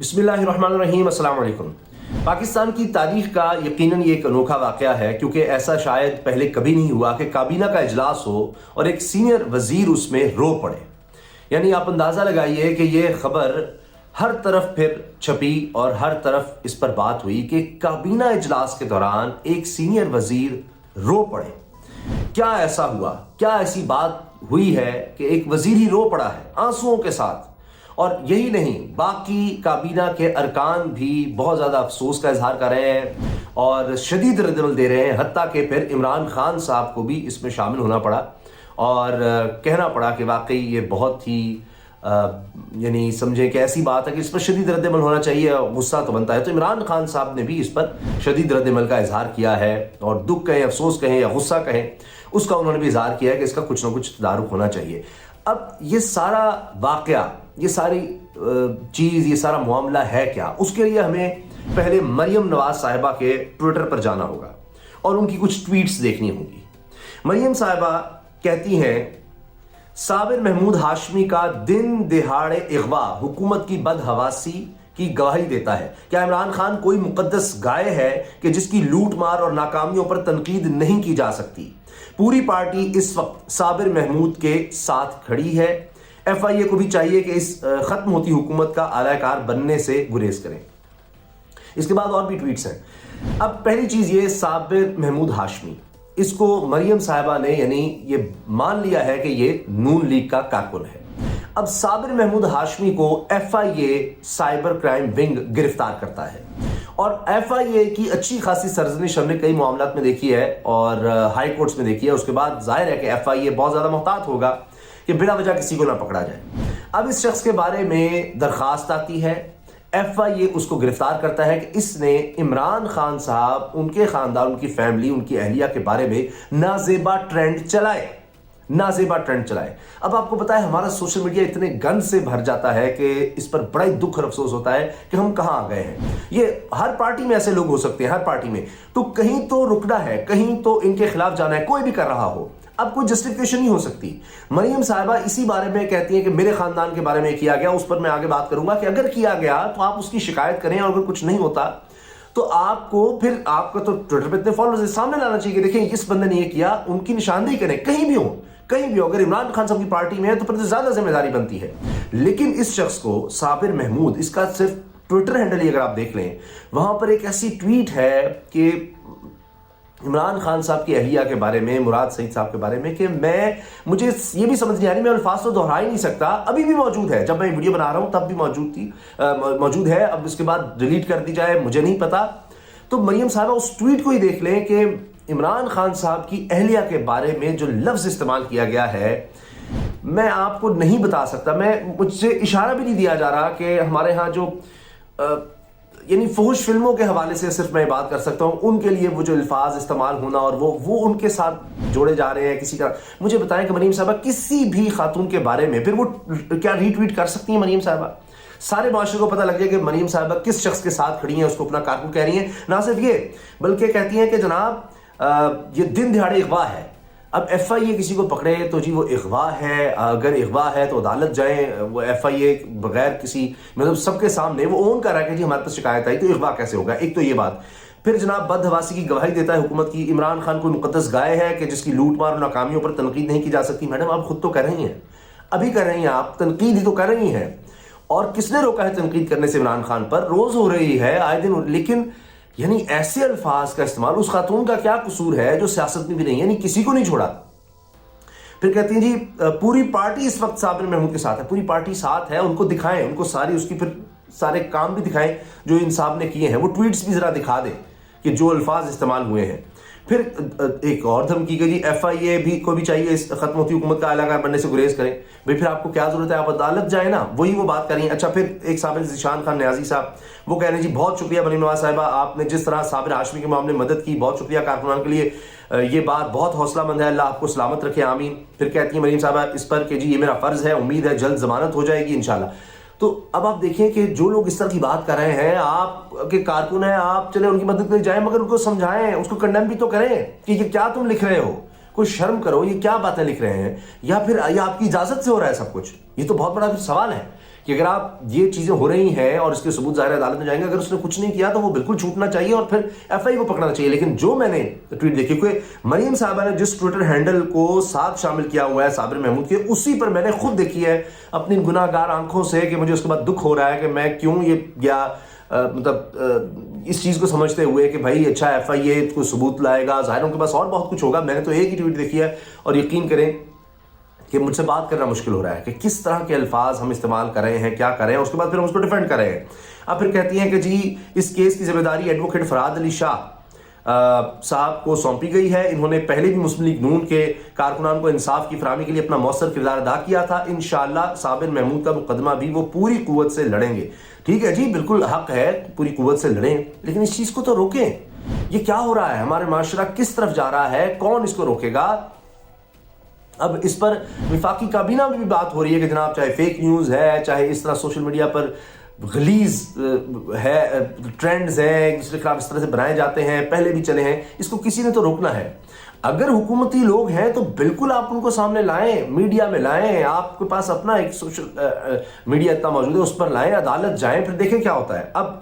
बिस्मिल्लाहिर्रहमानिर्रहीम, अस्सलाम वालेकुम। पाकिस्तान की तारीख का यकीनन ये एक अनोखा वाक़या है, क्योंकि ऐसा शायद पहले कभी नहीं हुआ कि काबीना का इजलास हो और एक सीनियर वजीर उसमें रो पड़े। यानी आप अंदाज़ा लगाइए कि ये खबर हर तरफ फिर छपी और हर तरफ इस पर बात हुई कि काबीना इजलास के दौरान एक सीनियर वजीर रो पड़े। क्या ऐसा हुआ, क्या ऐसी बात हुई है कि एक वजीर ही रो पड़ा है आंसुओं के साथ? और यही नहीं, बाकी काबीना के अरकान भी बहुत ज़्यादा अफसोस का इजहार कर रहे हैं और शदीद रद्दमल दे रहे हैं। हत्ता कि फिर इमरान खान साहब को भी इसमें शामिल होना पड़ा और कहना पड़ा कि वाकई ये बहुत ही यानी समझे कि ऐसी बात है कि इस पर शदीद रद्दमल होना चाहिए, गुस्सा तो बनता है। तो इमरान खान साहब ने भी इस पर शदीद रद्दमल का इजहार किया है और दुख कहें, अफसोस कहें या गुस्सा कहें, उसका उन्होंने भी इजहार किया है कि इसका कुछ ना कुछ तदारुक होना चाहिए। अब ये सारा वाक़या, ये सारी चीज़, ये सारा मामला है क्या, उसके लिए हमें पहले मरियम नवाज साहिबा के ट्विटर पर जाना होगा और उनकी कुछ ट्वीट्स देखनी होंगी। मरियम साहिबा कहती हैं, साबिर महमूद हाशमी का दिन दिहाड़े इग़वा हुकूमत की बदहवासी की गवाही देता है। क्या इमरान खान कोई मुकद्दस गाय है कि जिसकी लूट मार और नाकामियों पर तनकीद नहीं की जा सकती? पूरी पार्टी इस वक्त साबिर महमूद के साथ खड़ी है। FIA को भी चाहिए कि इस खत्म होती हुकूमत का आलाकार बनने से गुरेज करें। इसके बाद और भी ट्वीट्स हैं। अब पहली चीज ये, साबिर महमूद हाशमी, इसको मरियम साहिबा ने यानी ये मान लिया है कि ये नून लीग का कारकुन है। अब साबिर महमूद हाशमी को FIA साइबर क्राइम विंग गिरफ्तार करता है और FIA की अच्छी खासी सरजनिश हमने कई मामलात में देखी है और हाई कोर्ट्स में देखी है। उसके बाद जाहिर है कि FIA बहुत ज्यादा मोहतात होगा कि बिना वजह किसी को ना पकड़ा जाए। अब इस शख्स के बारे में दरखास्त आती है, FIA उसको गिरफ्तार करता है कि इसने इमरान खान साहब, उनके खानदान, उनकी फैमिली, उनकी अहलिया के बारे में नाजेबा ट्रेंड चलाए। अब आपको पता है हमारा सोशल मीडिया इतने गंद से भर जाता है कि इस पर बड़ा ही दुख और अफसोस होता है कि हम कहां आ गए हैं। ये हर पार्टी में ऐसे लोग हो सकते हैं, हर पार्टी में। तो कहीं तो रुकना है, कहीं तो इनके खिलाफ जाना है, कोई भी कर रहा हो। अब कोई जस्टिफिकेशन नहीं हो सकती। मरियम साहिबा इसी बारे में कहती है कि मेरे खानदान के बारे में किया गया, उस पर मैं आगे बात करूंगा कि अगर किया गया तो आप उसकी शिकायत करें और अगर कुछ नहीं होता तो आपको तो ट्विटर पे इतने फॉलोअर्स सामने लाना चाहिए कि देखें इस बंदे ने ये किया, उनकी निशानदेही करें। कहीं भी हो अगर इमरान खान साहब की पार्टी में है तो फिर ज्यादा जिम्मेदारी बनती है। लेकिन इस शख्स को, साबिर महमूद, इसका सिर्फ ट्विटर हैंडल ही अगर आप देख लें, वहां पर एक ऐसी ट्वीट है कि इमरान खान साहब की अहलिया के बारे में, मुराद सईद साहब के बारे में, कि मुझे ये भी समझ नहीं आ रही, मैं अल्फाज तो दोहरा ही नहीं सकता। अभी भी मौजूद है, जब मैं वीडियो बना रहा हूं तब भी मौजूद है। अब इसके बाद डिलीट कर दी जाए मुझे नहीं पता। तो मरियम साहब उस ट्वीट को ही देख लें कि इमरान खान साहब की अहलिया के बारे में जो लफ्ज इस्तेमाल किया गया है, मैं आपको नहीं बता सकता। मुझसे इशारा भी नहीं दिया जा रहा कि हमारे यहाँ जो यानी फहुश फिल्मों के हवाले से सिर्फ मैं बात कर सकता हूं, उनके लिए वो जो अल्फाज इस्तेमाल होना और वो उनके साथ जोड़े जा रहे हैं किसी का। मुझे बताएं कि मरियम साहबा किसी भी खातून के बारे में फिर वो क्या रीट्वीट कर सकती हैं? मरियम साहबा, सारे माशरे को पता लग जाए कि मरियम साहबा किस शख्स के साथ खड़ी हैं, उसको अपना कारकुन कह रही हैं। ना सिर्फ ये, बल्कि कहती हैं कि जनाब ये दिन दिहाड़े इग़वा है। अब FIA किसी को पकड़े तो जी वो इग़वा है, अगर इग़वा है तो अदालत जाए। वो FIA बगैर किसी मतलब सबके सामने वो ओन कर रहा है कि जी हमारे पास शिकायत आई, तो इग़वा कैसे होगा? एक तो ये बात। फिर जनाब बदहवासी की गवाही देता है हुकूमत की। इमरान खान कोई मुकद्दस गाय है कि जिसकी लूट मार और नाकामियों पर तनकीद नहीं की जा सकती? मैडम आप खुद तो कर रही हैं, अभी कर रही हैं, आप तनकीद ही तो कर रही हैं। और किसने रोका है तनकीद करने से? इमरान खान पर रोज हो रही है, आए दिन। लेकिन यानी ऐसे अल्फाज का इस्तेमाल, उस खातून का क्या कसूर है जो सियासत में भी नहीं, यानी किसी को नहीं छोड़ा। फिर कहती हैं जी पूरी पार्टी इस वक्त साबिर महमूद के साथ है। पूरी पार्टी साथ है, उनको दिखाएं, उनको सारी उसकी फिर सारे काम भी दिखाएं जो इन साहब ने किए हैं। वो ट्वीट्स भी जरा दिखा दें कि जो अल्फाज इस्तेमाल हुए हैं। फिर एक और धमकी की जी FIA भी को भी चाहिए इस खत्म होती हुकूमत का आलाकार बनने से गुरेज करें। भाई फिर आपको क्या जरूरत है, आप अदालत जाए ना, वही वो बात करें। अच्छा, फिर एक साबिर ज़ीशान खान न्याजी साहब, वो कह रहे हैं जी बहुत शुक्रिया मरियम नवाज साहिबा, आपने जिस तरह साबिर हाशमी के मामले में मदद की, बहुत शुक्रिया कारकुनान के लिए, ये बात बहुत हौसलामंद है, अल्लाह आपको सलामत रखे, आमीन। फिर कहती है मरियम साहिबा इस पर कि जी ये मेरा फर्ज है, उम्मीद है जल्द जमानत हो जाएगी इंशाल्लाह। तो अब आप देखिए कि जो लोग इस तरह की बात कर रहे हैं, आपके कारकुन हैं, आप चले उनकी मदद के लिए जाएं, मगर उनको समझाएं, उसको कंडेम भी तो करें कि ये क्या तुम लिख रहे हो, कोई शर्म करो, ये क्या बातें लिख रहे हैं, या फिर ये आपकी इजाजत से हो रहा है सब कुछ? ये तो बहुत बड़ा फिर सवाल है کہ اگر آپ یہ چیزیں ہو رہی ہیں اور اس کے ثبوت ظاہر عدالت میں جائیں گے, اگر اس نے کچھ نہیں کیا تو وہ بالکل چھوٹنا چاہیے اور پھر ایف آئی کو پکڑنا چاہیے. لیکن جو میں نے ٹویٹ دیکھی, کیونکہ مریم صاحبہ نے جس ٹویٹر ہینڈل کو ساتھ شامل کیا ہوا ہے صابر محمود کے, اسی پر میں نے خود دیکھی ہے اپنی گناہ گار آنکھوں سے کہ مجھے اس کے بعد دکھ ہو رہا ہے کہ میں کیوں یہ گیا, مطلب اس چیز کو سمجھتے ہوئے کہ بھائی اچھا ایف آئی اے کوئی ثبوت لائے گا, ظاہر ان کے پاس اور بہت کچھ ہوگا. میں نے تو ایک ہی ٹویٹ دیکھی ہے اور یقین کریں کہ مجھ سے بات کرنا مشکل ہو رہا ہے کہ کس طرح کے الفاظ ہم استعمال کر رہے ہیں, کیا کر رہے ہیں, اس کے بعد پھر ہم اس کو ڈیفینڈ کر رہے ہیں. اب پھر کہتی ہیں کہ جی اس کیس کی ذمہ داری ایڈوکیٹ فرہاد علی شاہ صاحب کو سونپی گئی ہے. انہوں نے پہلے بھی مسلم لیگ نون کے کارکنان کو انصاف کی فراہمی کے لیے اپنا مؤثر کردار ادا کیا تھا. انشاءاللہ صابر محمود کا مقدمہ بھی وہ پوری قوت سے لڑیں گے. ٹھیک ہے جی, بالکل حق ہے, پوری قوت سے لڑیں, لیکن اس چیز کو تو روکیں. یہ کیا ہو رہا ہے, ہمارے معاشرہ کس طرف جا رہا ہے, کون اس کو روکے گا؟ اب اس پر وفاقی کابینہ میں بھی بات ہو رہی ہے کہ جناب چاہے فیک نیوز ہے, چاہے اس طرح سوشل میڈیا پر غلیظ ہے, ٹرینڈز ہیں دوسرے خلاف اس طرح سے بنائے جاتے ہیں, پہلے بھی چلے ہیں, اس کو کسی نے تو روکنا ہے. اگر حکومتی لوگ ہیں تو بالکل آپ ان کو سامنے لائیں, میڈیا میں لائیں, آپ کے پاس اپنا ایک سوشل میڈیا اتنا موجود ہے, اس پر لائیں, عدالت جائیں, پھر دیکھیں کیا ہوتا ہے. اب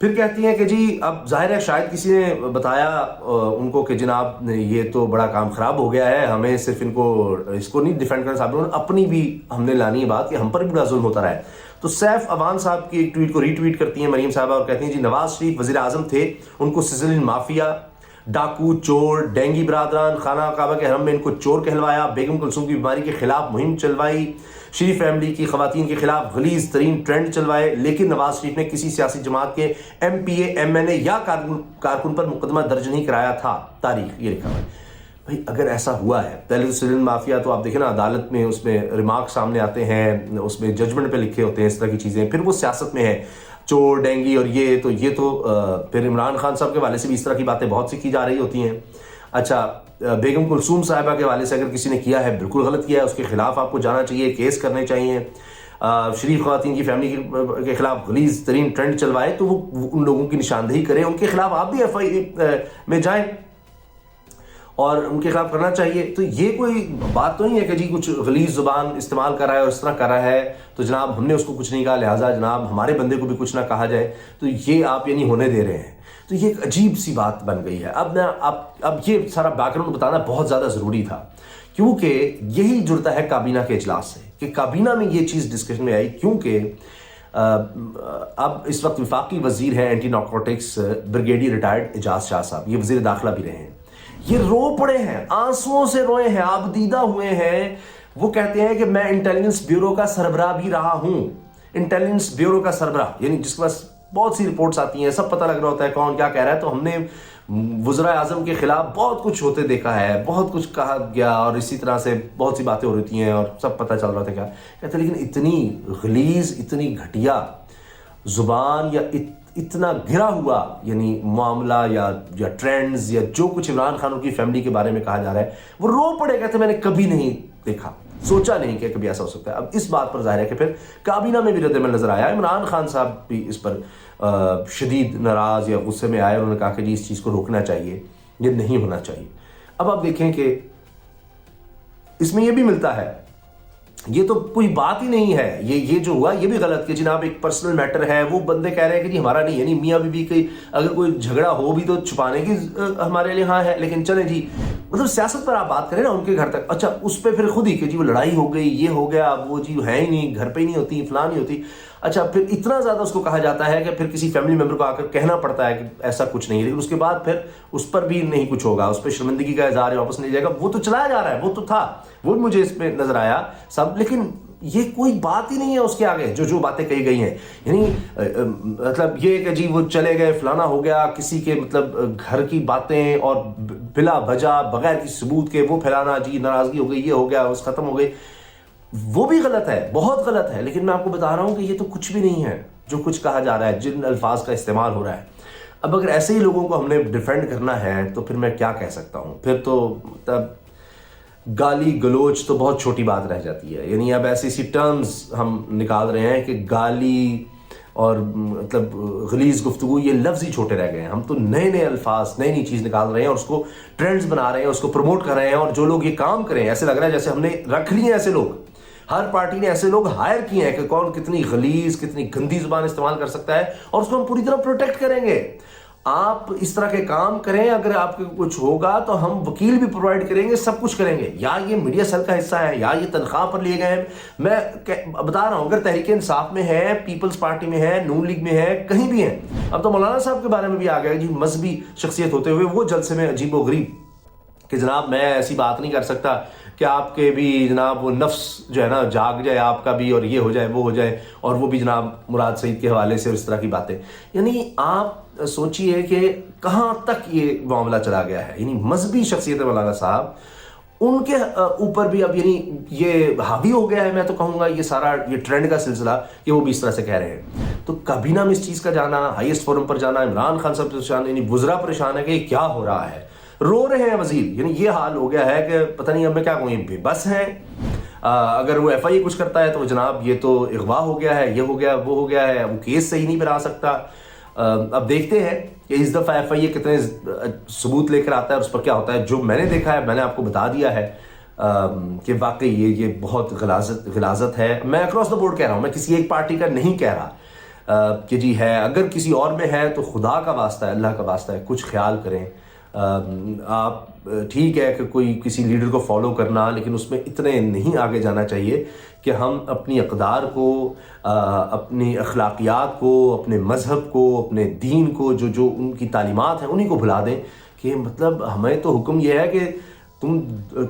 پھر کہتی ہیں کہ جی اب ظاہر ہے شاید کسی نے بتایا ان کو کہ جناب یہ تو بڑا کام خراب ہو گیا ہے, ہمیں صرف اس کو نہیں ڈیفینڈ کرنا, صاحب اپنی بھی ہم نے لانی ہے بات کہ ہم پر بھی بڑا ظلم ہوتا رہا ہے. تو سیف اوان صاحب کی ایک ٹویٹ کو ری ٹویٹ کرتی ہیں مریم صاحبہ اور کہتی ہیں جی نواز شریف وزیر اعظم تھے, ان کو سزلین مافیا, ڈاکو, چور, ڈینگی برادران, خانہ کعبہ کے حرم میں ان کو چور کہلوایا, بیگم کلثوم کی بیماری کے خلاف مہم چلوائی, شریف فیملی کی خواتین کے خلاف غلیظ ترین ٹرینڈ چلوائے, لیکن نواز شریف نے کسی سیاسی جماعت کے ایم پی اے, ایم این اے یا کارکن پر مقدمہ درج نہیں کرایا تھا. تاریخ یہ لکھا ہوا ہے. بھائی اگر ایسا ہوا ہے, پہلے تو سیلین مافیا تو آپ دیکھیں نا عدالت میں اس میں ریمارک سامنے آتے ہیں, اس میں ججمنٹ پہ لکھے ہوتے ہیں اس طرح کی چیزیں, پھر وہ سیاست میں ہے, چور, ڈینگی اور یہ تو پھر عمران خان صاحب کے حوالے سے بھی اس طرح کی باتیں بہت سی کی جا رہی ہوتی ہیں. اچھا بیگم کلثوم صاحبہ کے حوالے سے اگر کسی نے کیا ہے, بالکل غلط کیا ہے, اس کے خلاف آپ کو جانا چاہیے, کیس کرنے چاہیے. شریف خواتین کی فیملی کے خلاف غلیظ ترین ٹرینڈ چلوائے تو وہ ان لوگوں کی نشاندہی کریں, ان کے خلاف آپ بھی ایف آئی اے میں جائیں اور ان کے خلاف کرنا چاہیے. تو یہ کوئی بات تو نہیں ہے کہ جی کچھ غلیظ زبان استعمال کر رہا ہے اور اس طرح کر رہا ہے تو جناب ہم نے اس کو کچھ نہیں کہا, لہٰذا جناب ہمارے بندے کو بھی کچھ نہ کہا جائے, تو یہ آپ یعنی ہونے دے رہے ہیں. تو یہ ایک عجیب سی بات بن گئی ہے. اب یہ سارا بیک گراؤنڈ بتانا بہت زیادہ ضروری تھا, کیونکہ یہی جڑتا ہے کابینہ کے اجلاس سے کہ کابینہ میں یہ چیز ڈسکشن میں آئی, کیونکہ اب اس وقت وفاقی وزیر ہیں اینٹی نارکوٹکس بریگیڈیئر ریٹائرڈ اعجاز شاہ صاحب, یہ وزیر داخلہ بھی رہے ہیں. یہ رو پڑے ہیں, آنسوؤں سے روئے ہیں, آبدیدہ ہوئے ہیں. وہ کہتے ہیں کہ میں انٹیلیجنس بیورو کا سربراہ بھی رہا ہوں. انٹیلیجنس بیورو کا سربراہ یعنی جس کے پاس بہت سی رپورٹس آتی ہیں, سب پتہ لگ رہا ہوتا ہے کون کیا کہہ رہا ہے. تو ہم نے وزراء اعظم کے خلاف بہت کچھ ہوتے دیکھا ہے, بہت کچھ کہا گیا اور اسی طرح سے بہت سی باتیں ہو رہی ہیں اور سب پتہ چل رہا تھا کیا کہتے. لیکن اتنی غلیظ, اتنی گھٹیا زبان یا اتنا گرا ہوا یعنی معاملہ یا ٹرینڈز یا جو کچھ عمران خان کی فیملی کے بارے میں کہا جا رہا ہے, وہ رو پڑے, کہتے میں نے کبھی نہیں دیکھا, سوچا نہیں کہ کبھی ایسا ہو سکتا ہے. اب اس بات پر ظاہر ہے کہ پھر کابینہ میں بھی رد عمل نظر آیا. عمران خان صاحب بھی اس پر شدید ناراض یا غصے میں آئے, انہوں نے کہا کہ جی اس چیز کو روکنا چاہیے, یہ نہیں ہونا چاہیے. اب آپ دیکھیں کہ اس میں یہ بھی ملتا ہے, یہ تو کوئی بات ہی نہیں ہے, یہ جو ہوا یہ بھی غلط کہ جناب ایک پرسنل میٹر ہے, وہ بندے کہہ رہے ہیں کہ جی ہمارا نہیں, یعنی میاں بیوی کی اگر کوئی جھگڑا ہو بھی تو چھپانے کی ہمارے لیے ہاں ہے, لیکن چلیں جی مطلب سیاست پر آپ بات کریں نا ان کے گھر تک. اچھا اس پہ پھر خود ہی کہ جی وہ لڑائی ہو گئی, یہ ہو گیا, وہ جی ہے ہی نہیں, گھر پہ ہی نہیں ہوتی, فلاں نہیں ہوتی. اچھا پھر اتنا زیادہ اس کو کہا جاتا ہے کہ پھر کسی فیملی ممبر کو آ کر کہنا پڑتا ہے کہ ایسا کچھ نہیں ہے, لیکن اس کے بعد پھر اس پر بھی نہیں کچھ ہوگا, اس پہ شرمندگی کا اظہار واپس نہیں جائے گا. وہ تو چلایا جا رہا ہے, وہ تو تھا, وہ بھی مجھے اس پہ نظر آیا سب, لیکن یہ کوئی بات ہی نہیں ہے اس کے آگے جو باتیں کہی گئی ہیں. یعنی مطلب یہ کہ جی وہ چلے گئے, فلانا ہو گیا, کسی کے مطلب گھر کی باتیں اور بلا وجہ بغیر کسی ثبوت کے وہ پھیلانا, جی ناراضگی ہو گئی, یہ ہو گیا, بس ختم ہو گئی, وہ بھی غلط ہے, بہت غلط ہے. لیکن میں آپ کو بتا رہا ہوں کہ یہ تو کچھ بھی نہیں ہے جو کچھ کہا جا رہا ہے, جن الفاظ کا استعمال ہو رہا ہے. اب اگر ایسے ہی لوگوں کو ہم نے ڈیفینڈ کرنا ہے تو پھر میں کیا کہہ سکتا ہوں, پھر تو مطلب گالی گلوچ تو بہت چھوٹی بات رہ جاتی ہے. یعنی اب ایسی ٹرمز ہم نکال رہے ہیں کہ گالی اور مطلب غلیظ گفتگو, یہ لفظ ہی چھوٹے رہ گئے ہیں. ہم تو نئے الفاظ, نئی چیز نکال رہے ہیں اور اس کو ٹرینڈز بنا رہے ہیں, اس کو پروموٹ کر رہے ہیں. اور جو لوگ یہ کام کریں, ایسے لگ رہا ہے جیسے ہم نے رکھ لیے ایسے لوگ हर पार्टी ने ऐसे लोग हायर किए हैं कि कौन कितनी गलीज, कितनी गंदी जुबान इस्तेमाल कर सकता है, और उसको हम पूरी तरह प्रोटेक्ट करेंगे। आप इस तरह के काम करें, अगर आपको कुछ होगा तो हम वकील भी प्रोवाइड करेंगे, सब कुछ करेंगे। या ये मीडिया सेल का हिस्सा है, या ये तनख्वाह पर लिए गए हैं। मैं बता रहा हूं, अगर तहरीक इंसाफ में है, पीपल्स पार्टी में है, नून लीग में है, कहीं भी है। अब तो मौलाना साहब के बारे में भी आ गया जी, मजहबी शख्सियत होते हुए वो जलसे में अजीबो गरीब कि जनाब मैं ऐसी बात नहीं कर सकता कि आपके भी जनाब वो नफ्स जो है ना जाग जाए आपका भी, और ये हो जाए वो हो जाए, और वो भी जनाब मुराद सईद के हवाले से, और इस तरह की बातें। यानी आप सोचिए कि कहां तक ये मामला चला गया है। यानी मजहबी शख्सियत मौलाना साहब, उनके ऊपर भी अब यानी ये हावी हो गया है। मैं तो कहूंगा ये सारा ये ट्रेंड का सिलसिला कि वो भी इस तरह से कह रहे हैं। तो काबीना में इस चीज का जाना, हाईएस्ट फोरम पर जाना, इमरान खान साहब परेशान, यानी वुज़रा परेशान है कि क्या हो रहा है, रो रहे हैं वजीर। यानी ये हाल हो गया है कि पता नहीं अब मैं क्या कहूँ, बेबस हैं। अगर वो FIA कुछ करता है तो जनाब ये तो अगवा हो गया है, ये हो गया वो हो गया है, वो केस सही नहीं बना सकता। अब देखते हैं कि इस दफ़ा FIA कितने सबूत लेकर आता है और उस पर क्या होता है। जो मैंने देखा है मैंने आपको बता दिया है कि वाकई ये बहुत गलाजत है। मैं अक्रॉस द बोर्ड कह रहा हूँ, मैं किसी एक पार्टी का नहीं कह रहा कि जी है। अगर किसी और में है तो खुदा का वास्ता है, अल्लाह का वास्ता है, कुछ ख्याल करें। आप ठीक है कि कोई किसी लीडर को फॉलो करना, लेकिन उसमें इतने नहीं आगे जाना चाहिए कि हम अपनी अक़दार को, अपनी अखलाकियात को, अपने मज़हब को, अपने दीन को, जो उनकी तालीमात हैं उन्हीं को भुला दें। कि मतलब हमें तो हुक्म यह है कि तुम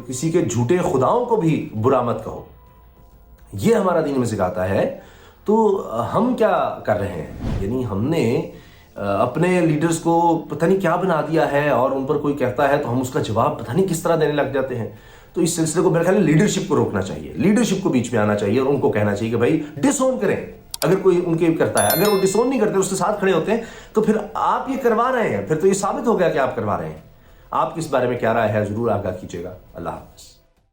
किसी के झूठे खुदाओं को भी बुरा मत कहो, ये हमारा दीन में सिखाता है। तो हम क्या कर रहे हैं, यानी हमने अपने लीडर्स को पता नहीं क्या बना दिया है, और उन पर कोई कहता है तो हम उसका जवाब पता नहीं किस तरह देने लग जाते हैं। तो इस सिलसिले को मेरे ख्याल में लीडरशिप को रोकना चाहिए, लीडरशिप को बीच में आना चाहिए और उनको कहना चाहिए कि भाई डिसोन करें। अगर कोई उनके करता है, अगर वो डिसोन नहीं करते, उसके साथ खड़े होते हैं, तो फिर आप ये करवा रहे हैं, फिर तो ये साबित हो गया कि आप करवा रहे हैं। आपकी इस बारे में क्या राय है, जरूर आगाह कीजिएगा। अल्लाह हाफ़िज़।